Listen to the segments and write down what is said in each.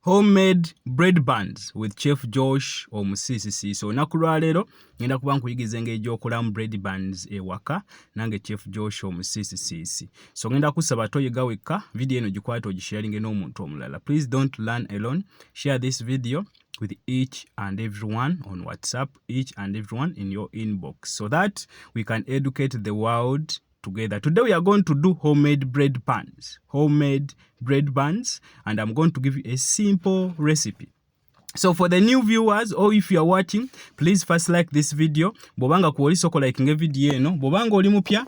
homemade bread buns with Chef Josh Omusiisisiisi. So olunaku lwa leero ngenda kuba nkuyigiza engeri gy'okolamu bread buns ewaka nange Chef Josh Omusiisisiisi. So ngenda kusaba toyiga wekka, video eno gikwate ogisharinge n'omuntu omulala. Please don't learn alone. Share this video with each and everyone on WhatsApp, each and everyone in your inbox, so that we can educate the world together. Today we are going to do homemade bread buns. Homemade bread buns, and I'm going to give you a simple recipe. So for the new viewers, or if you are watching, please first like this video. Bobanga kuoli soko liking video eno. Bobanga oli mupya,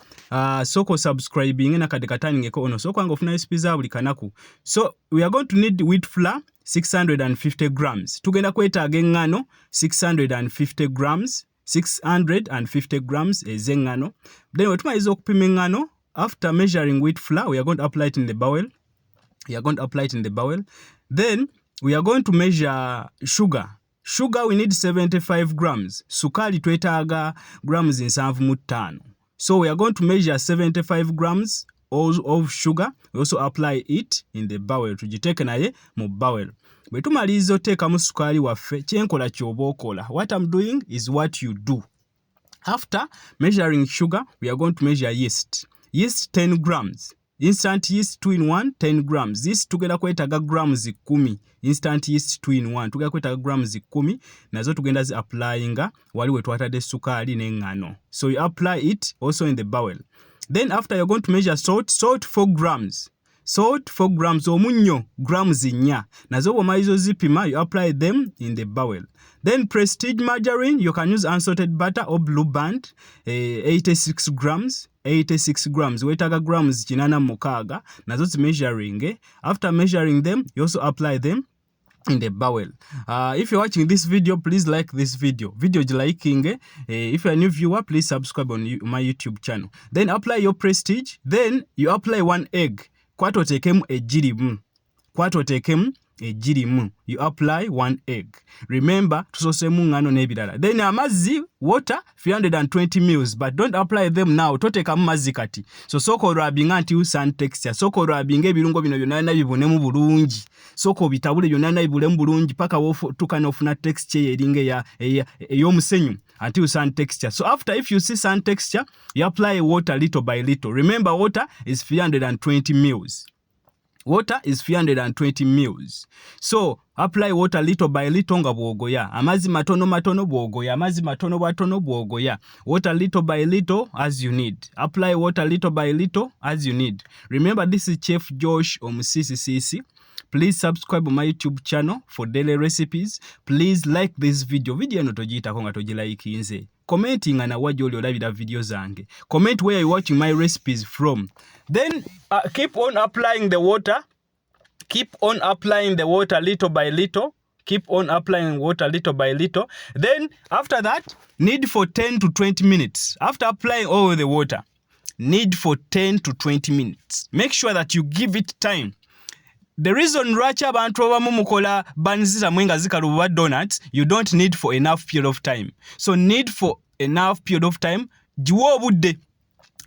soko subscribing na kadekatani ngeko ono. Soko anga ofuna espiza buli kanaku. So we are going to need wheat flour 650 grams. Tugenda kwetaaga engano 650 grams. 650 grams ezengano. Then wetumaliza okupima engano, after measuring wheat flour, we are going to apply it in the bowl. We are going to apply it in the bowl. Then we are going to measure sugar. Sugar we need 75 grams. Sukali twetaaga grams 75. So we are going to measure 75 grams of sugar. We also apply it in the bowl. Tugiteeke naye mu bowl. Bwe tumaliza oteekamu sukali waffe, kyenkola ky'oba okola. What I'm doing is what you do. After measuring sugar, we are going to measure yeast. Yeast 10 grams. Instant yeast 2-in-1 10 grams. This tugenda kwetaaga grams 10. Instant yeast 2-in-1 tugenda kwetaaga grams 10. Nazo tugenda zi applyinga wali we twatadde sukali n'engano. So you apply it also in the bowl. Then after you're going to measure salt. Salt 4 grams. Salt 4 grams. Omunyo grams 4. Nazo bw'omaliza ozipima, you apply them in the bowl. Then Prestige margarine, you can use unsalted butter or Blue Band, 86 grams. 86 grams. Wetaaga grams 86. Nazo zi measuring. After measuring them, you also apply them in the bowl. If you're watching this video, please like this video. Video liking. If you're a new viewer, please subscribe on my YouTube channel. Then apply your Prestige. Then you apply 1 egg. Kwato tekemu ejirimu. Kwato tekemu ejirimu. You apply 1 egg. Remember, tusosemu ngano n'ebirala. Then amazzi, water, 320 ml. But don't apply them now. Totekamu mazzi kati. So soko olwabinga nti sun texture. Soko olwabinga ebirungo bino byonna bibonemu bulungi. Soko bitabule byonna bibulemu bulungi paka tukana ofuna texture yeringa ey'omusenyu until sun texture. So after, if you see sun texture, you apply water little by little. Remember, water is 320 ml. Water is 320 ml. So apply water little by little nga bwogoya. Amazzi matono matono bwogoya. Amazzi matono matono bwogoya. Water little by little as you need. Apply water little by little as you need. Remember, this is Chef Josh Omusiisisiisi. Please subscribe on my YouTube channel for daily recipes. Please like this video. Video eno togiyitako nga togilaikinze. Commenting na wajja oli olabira video zange. Comment where you're watching my recipes from. Then keep on applying the water. Keep on applying the water little by little. Keep on applying water little by little. Then after that, knead for 10 to 20 minutes. After applying all the water, knead for 10 to 20 minutes. Make sure that you give it time. The reason lwaki abantu abamu mukola buns zammwe nga zikaluba donuts, you don't need for enough period of time. So need for enough period of time, giwa obudde,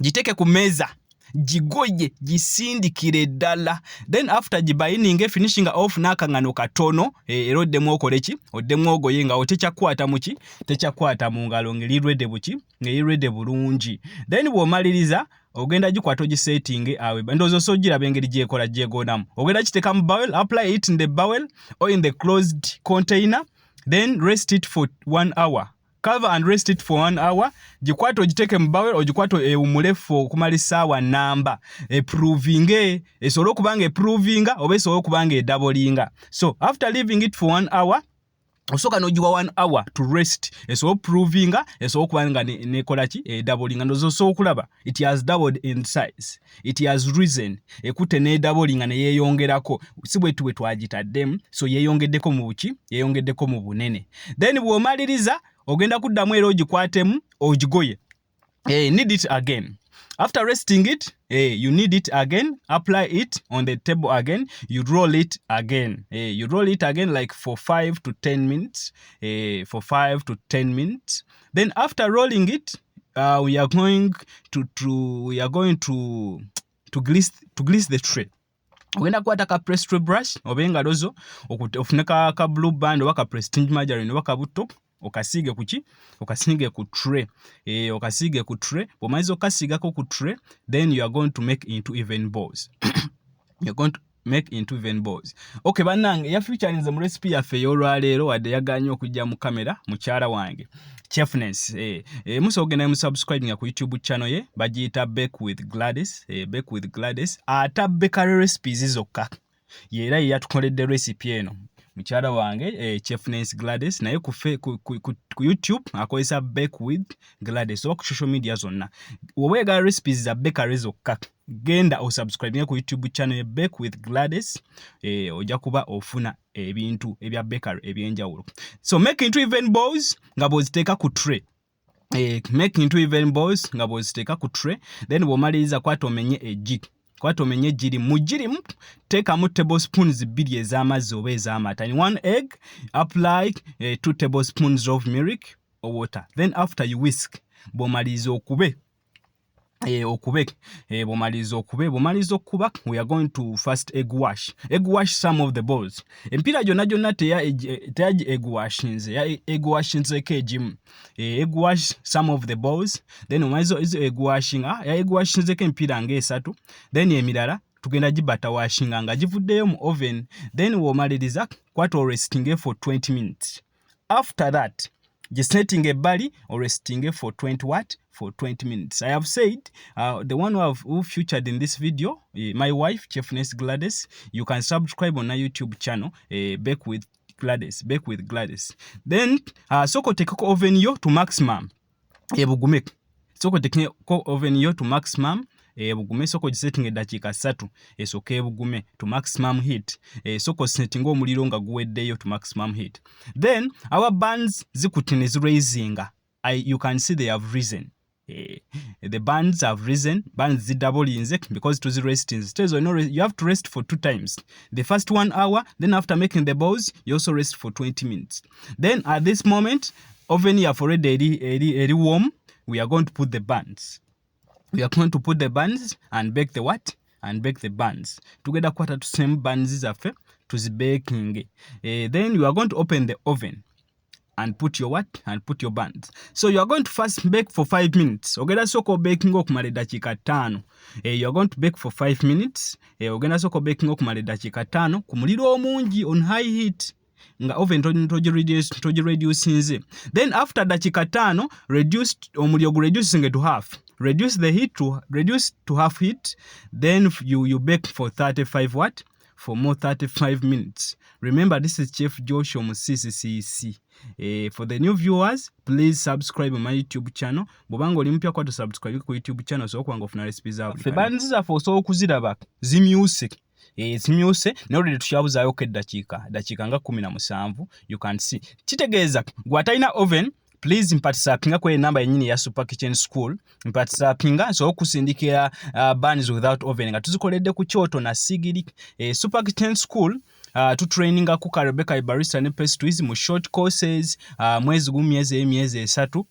giteeke ku meeza, gigoye, gisindikire ddala. Then after gibayininge, finishing off n'akangano katono, era oddemu okole ki? Oddemu ogoye nga otekyakwata muki? Tekyakwata mu ngalo ng'erirwedde buki? Ng'erirwedde bulungi. Then bw'omaliriza, ogenda gikwata ogisetting awe. Ndowooza osogiraba engeri gyekola gyegonamu. Ogenda kiteeka mu bowl, apply it in the bowl or in the closed container, then rest it for 1 hour. Cover and rest it for 1 hour. Gikwata ogiteeke mu bowl, ogikwata ewumule for okumala essaawa nnamba. Eprovinge, esobole okuba nga eprovinga oba esobole okuba nga edabolinga. So after leaving it for 1 hour, osooka n'ogiwa 1 hour to rest. Esobola provinga, esobola okuba nga nekola ki? Edabolinga. Ndowooza osobola okulaba. It has doubled in size. It has risen. Ekutte n'edabolinga ne yeeyongerako. Si bwetu bwe twagitaddemu. So yeeyongeddeko mu buki? Yeeyongeddeko mu bunene. Then bw'omaliriza, ogenda kuddamu era ogikwatemu ogigoye. Knead it again. After resting it, you knead it again, apply it on the table again, you roll it again. You roll it again like for 5 to 10 minutes. For 5 to 10 minutes. Then after rolling it, we are going to grease the tray. ogenda kukwata ka pastry brush oba engalo zo ofune ka blue band oba ka prestige margarine oba kabuto okasiige kuki okasiige ku tray okasiige ku tray bw'omaliza okasiigako ku tray then you are going to make into even balls you're going to make into even balls. Okay bannange ya featurinze mu recipe yaffe y'olwaleero wadde yaganye okujja mu kamera mukyala wange Chefness musogenda mu subscribing ku YouTube channel ye bagiyita Bake with Gladys Bake with Gladys ata bakery recipes zokka era yatukoledde recipe eno mukyala wange Chefness Gladys naye ku YouTube akozesa Bake with Gladys oba ku social media zonna oweegala recipes za bakery zokka genda osubscribe ku YouTube channel ye Bake with Gladys ojja kuba ofuna ebintu ebya bakery ebyenjawulo. So make into even balls nga bw'oziteeka ku tray make into even balls nga bw'oziteeka ku tray then bw'omaliriza kwata omenye eggi kwata omenye eggi mu girimu teekamu tablespoons 2 ez'amazzi oba ez'amata and 1 egg apply 2 tablespoons of milk or water then after you whisk bw'omaliriza okube bw'omaliza okuba we are going to first egg wash some of the balls empiira gyonna teyaji egg washinzeko egimu egg wash some of the balls then omaliza egg washinzeko empiira ng'esatu then emirala tugenda gibata washinga nga givuddeyo mu oven then w'omaliriza kwata resting for 20 minutes after that setting ebbali or resting for 20 minutes. I have said the one who featured in this video my wife Chefness Gladys, you can subscribe on our YouTube channel Bake with Gladys then soko tekeko oven yo to maximum ebugume soko tekeko oven yo to maximum ebugume soko gisetting eddakiika 3 esooka ebugume to maximum heat soko setting omuliro nga guweddeyo to maximum heat then our buns zikutine ziraising you can see they have risen the buns have risen buns zidouble because to the resting you have to rest for 2 times the first 1 hour then after making the balls you also rest for 20 minutes then at this moment oven you have already warm we are going to put the buns and bake the what? And bake the buns. Together quarter to same buns zaffe to the baking. Then you are going to open the oven and put your what? And put your buns. So you are going to first bake for 5 minutes. Ogenda soko baking okumala eddakiika 5. You are going to bake for 5 minutes. Ogenda soko baking okumala eddakiika 5 ku muliro omungi on high heat. Nga oven togireducinze then after dakiika 5 reduce omuliro reducing to half reduce the heat to half heat then you bake for 35 minutes. Remember this is Chef Josh Omusiisisiisi. For the new viewers please subscribe on my YouTube channel bw'obanga oli mpya kwata subscribe ku YouTube channel so kwanga ofuna recipes za Africa banzi zaffe osobola okuziraba zimyuse zimyuse n'olwedde tukyabuzaayo eddakiika nga 17 you can see kitegeeza gwatalina oven please mpatisapinga ku enamba yennyini ya Super Kitchen School mpatisapinga nsobola okusindikira buns without oven nga tuzikoledde ku kyoto na sigiri Super Kitchen School tutraininga ku Rebecca barista ne pastries mu short courses mwezi gumu myezi 3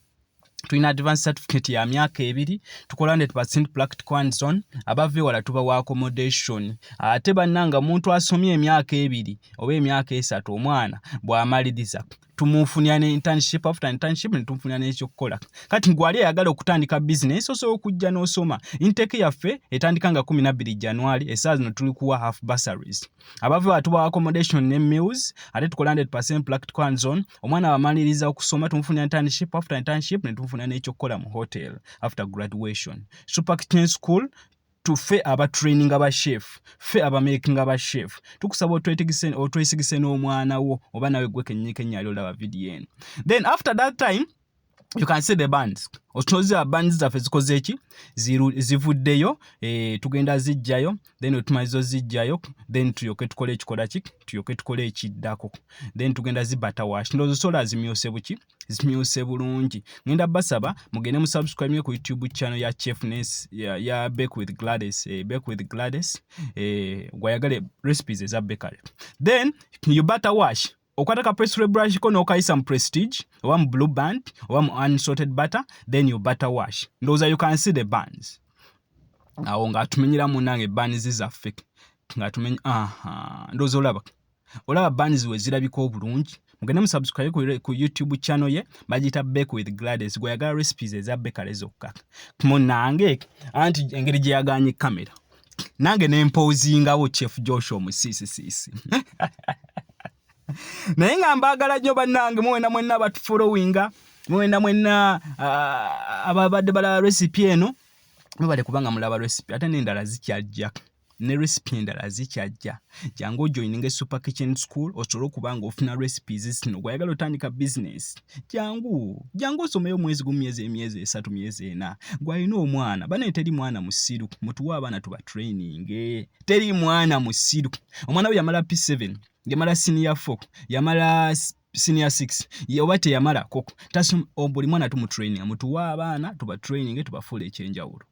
tulina advance certificate ya myaka 2 tukola 100% practical hands-on abave wala tuba wa accommodation ate bannanga muntu asomye emyaka 2 oba emyaka 3 omwana bw'amaliriza tumufunya ne internship after internship ne tumufunya n'ekyokukola kati gwali ayagala okutandika business osobola okujja n'osoma intake yaffe etandika nga 12 January esaawa zino tuli kuwa half bursaries abave watuba accommodation ne meals ate tukola 100% practical hands-on omwana amaliriza okusoma tumufunya internship after internship ne tumufunya n'ekyokukola mu hotel after graduation Super Kitchen School tufe aba training aba chef fe aba making aba chef tukusaba otwesigise n'omwana wo oba nawe gwe kennyike nnyali olaba video eno then after that time you can see the buns otunoza buns zaffe zikoze eki zivuddeyo tugenda zijjayo then otumalizo zijjayo then tuyoke tukole ekikola ki tuyoke tukole ekiddako then tugenda zibata wash ndozo sola zimyose buki zimyose bulungi ngenda basaba mugende mu subscribe ku YouTube channel ya Chefness ya Bake with Gladys gwayagale recipes za bakery then you butter wash okwata ka pastry brush ko n'okayisa mu prestige oba mu blue band oba mu unsalted butter then you butter wash ndoza you can see the buns awo nga tumenyera munange buns zaffe nga tumenya ndozo olaba Buns we zirabika obulungi. Mugende musubscribe ku YouTube channel ye bagita Bake with Gladys gwe yagala recipes eza bakery zokka. Nange anti engeri gye yaganye kamera nange nempozingawo Chef Josh Omusiisisiisi. Naye nga mbagala nnyo bannange mwenna abatufollowinga mwenna ababadde balaba recipe eno mubale kubanga mulaba recipe ate n'endala zikyajja. Ne recipe endala zikyajja. Jangu joininga Super Kitchen School osobola okubanga ofuna recipes zino gwayagala otandika business. Jangu osomeyo mwezi gumu, myezi 3, myezi 4. Gwalina omwana bane teri mwana musiru mutuwa abaana tuba training. Teri mwana musiru. Omwana we yamala P7, yamala senior 4, yamala senior 6, yobate yamala koko. Buli mwana tumu training mutuwa abaana tuba training tuba full ekyenjawulo.